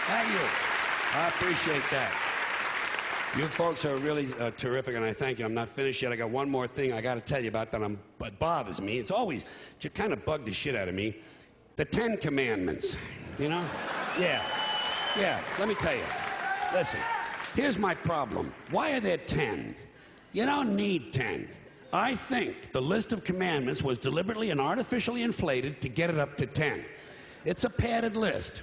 Thank you. I appreciate that. You folks are really terrific, and I thank you. I'm not finished yet. I got one more thing I got to tell you about that bothers me. It's always just kind of bugged the shit out of me. The 10 Commandments, you know? Yeah, let me tell you. Listen, here's my problem. Why are there 10? You don't need 10. I think the list of commandments was deliberately and artificially inflated to get it up to 10. It's a padded list.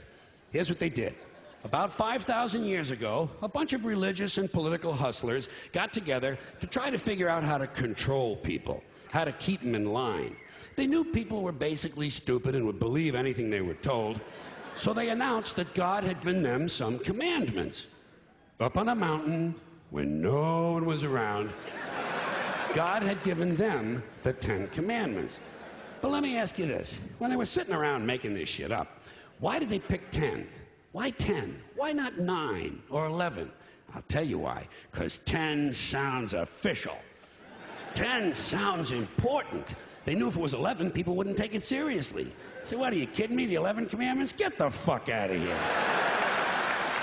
Here's what they did. About 5,000 years ago, a bunch of religious and political hustlers got together to try to figure out how to control people, how to keep them in line. They knew people were basically stupid and would believe anything they were told, so they announced that God had given them some commandments. Up on a mountain, when no one was around, God had given them the 10 Commandments. But let me ask you this. When they were sitting around making this shit up, why did they pick 10? Why 10? Why not 9 or 11? I'll tell you why. Because 10 sounds official. 10 sounds important. They knew if it was 11, people wouldn't take it seriously. So what, are you kidding me? The 11 Commandments? Get the fuck out of here.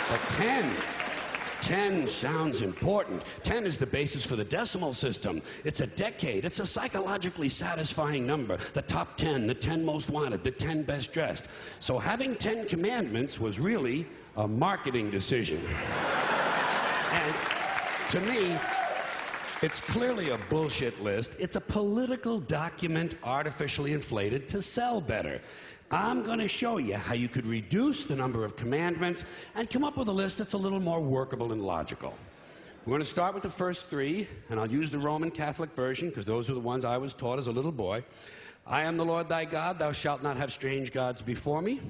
But 10 sounds important. 10 is the basis for the decimal system. It's a decade. It's a psychologically satisfying number. The top 10, the 10 most wanted, the 10 best dressed. So having 10 commandments was really a marketing decision. And to me, it's clearly a bullshit list. It's a political document artificially inflated to sell better. I'm going to show you how you could reduce the number of commandments and come up with a list that's a little more workable and logical. We're going to start with the first 3, and I'll use the Roman Catholic version because those are the ones I was taught as a little boy. I am the Lord thy God. Thou shalt not have strange gods before me.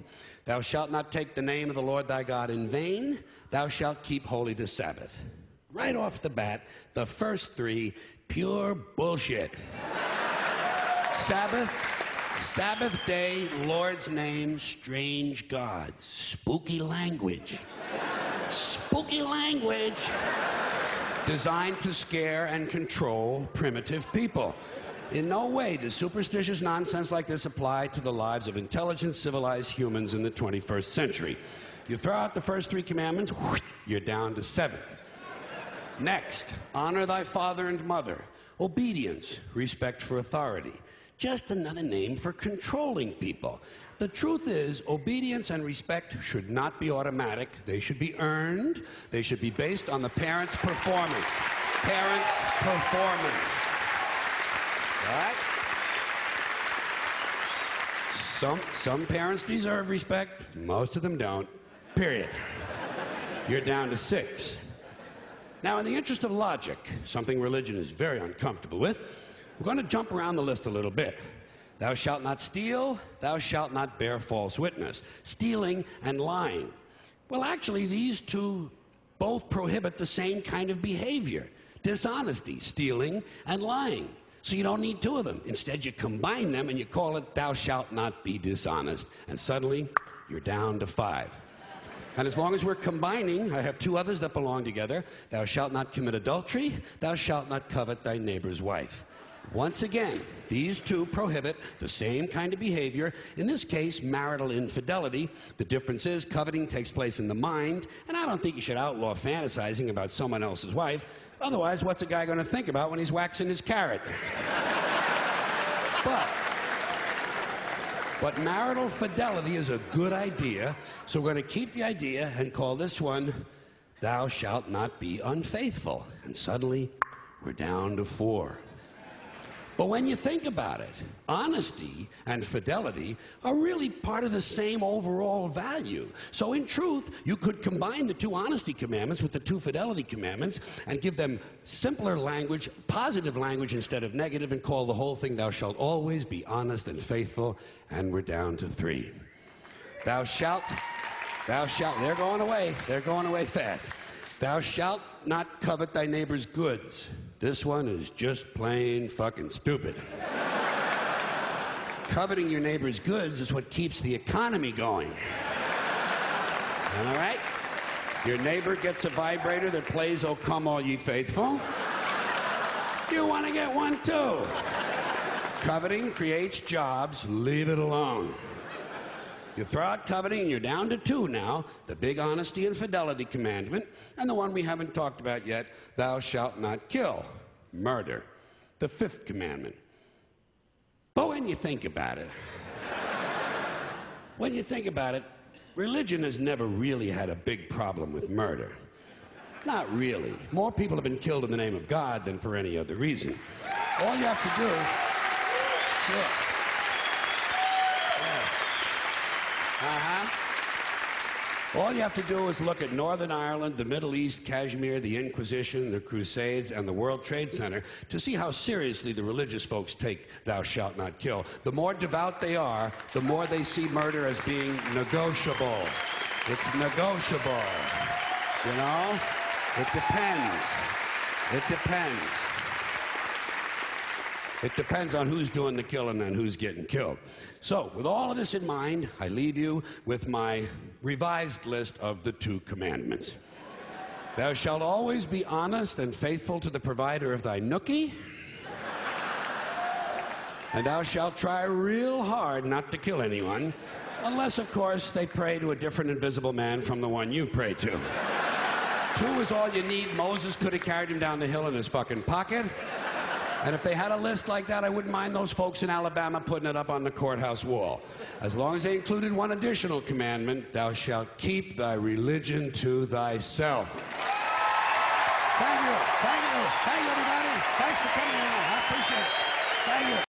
Thou shalt not take the name of the Lord thy God in vain. Thou shalt keep holy the Sabbath. Right off the bat, the first 3, pure bullshit. Sabbath day, Lord's name, strange gods. Spooky language. Spooky language. Designed to scare and control primitive people. In no way does superstitious nonsense like this apply to the lives of intelligent, civilized humans in the 21st century. You throw out the first 3 commandments, you're down to 7. Next, honor thy father and mother. Obedience, respect for authority. Just another name for controlling people. The truth is, obedience and respect should not be automatic. They should be earned. They should be based on the parent's performance. Parent's performance. All right? Some parents deserve respect. Most of them don't. Period. You're down to 6. Now, in the interest of logic, something religion is very uncomfortable with, we're going to jump around the list a little bit. Thou shalt not steal. Thou shalt not bear false witness. Stealing and lying. Well, actually, these 2 both prohibit the same kind of behavior. Dishonesty, stealing, and lying. So you don't need 2 of them. Instead, you combine them and you call it thou shalt not be dishonest. And suddenly, you're down to 5. And as long as we're combining, I have 2 others that belong together. Thou shalt not commit adultery. Thou shalt not covet thy neighbor's wife. Once again, these 2 prohibit the same kind of behavior, in this case, marital infidelity. The difference is coveting takes place in the mind, and I don't think you should outlaw fantasizing about someone else's wife. Otherwise, what's a guy going to think about when he's waxing his carrot? But marital fidelity is a good idea, so we're going to keep the idea and call this one, thou shalt not be unfaithful. And suddenly, we're down to 4. But when you think about it, honesty and fidelity are really part of the same overall value. So in truth, you could combine the 2 honesty commandments with the 2 fidelity commandments and give them simpler language, positive language instead of negative, and call the whole thing, thou shalt always be honest and faithful, and we're down to 3. Thou shalt, they're going away fast. Thou shalt not covet thy neighbor's goods. This one is just plain fucking stupid. Coveting your neighbor's goods is what keeps the economy going. All right? Your neighbor gets a vibrator that plays "O Come All Ye Faithful." You want to get one too. Coveting creates jobs. Leave it alone. You throw out coveting, and you're down to two now: the big honesty and fidelity commandment, and the one we haven't talked about yet, thou shalt not kill, murder, the fifth commandment. But when you think about it, religion has never really had a big problem with murder. Not really. More people have been killed in the name of God than for any other reason. All you have to do... Sure. All you have to do is look at Northern Ireland, the Middle East, Kashmir, the Inquisition, the Crusades, and the World Trade Center to see how seriously the religious folks take thou shalt not kill. The more devout they are, the more they see murder as being negotiable. It's negotiable. You know? It depends. It depends. It depends on who's doing the killing and who's getting killed. So, with all of this in mind, I leave you with my revised list of the 2 commandments. Thou shalt always be honest and faithful to the provider of thy nookie. And thou shalt try real hard not to kill anyone, unless, of course, they pray to a different invisible man from the one you pray to. 2 is all you need. Moses could have carried him down the hill in his fucking pocket. And if they had a list like that, I wouldn't mind those folks in Alabama putting it up on the courthouse wall. As long as they included one additional commandment: thou shalt keep thy religion to thyself. Thank you. Thank you. Thank you, everybody. Thanks for coming in. I appreciate it. Thank you.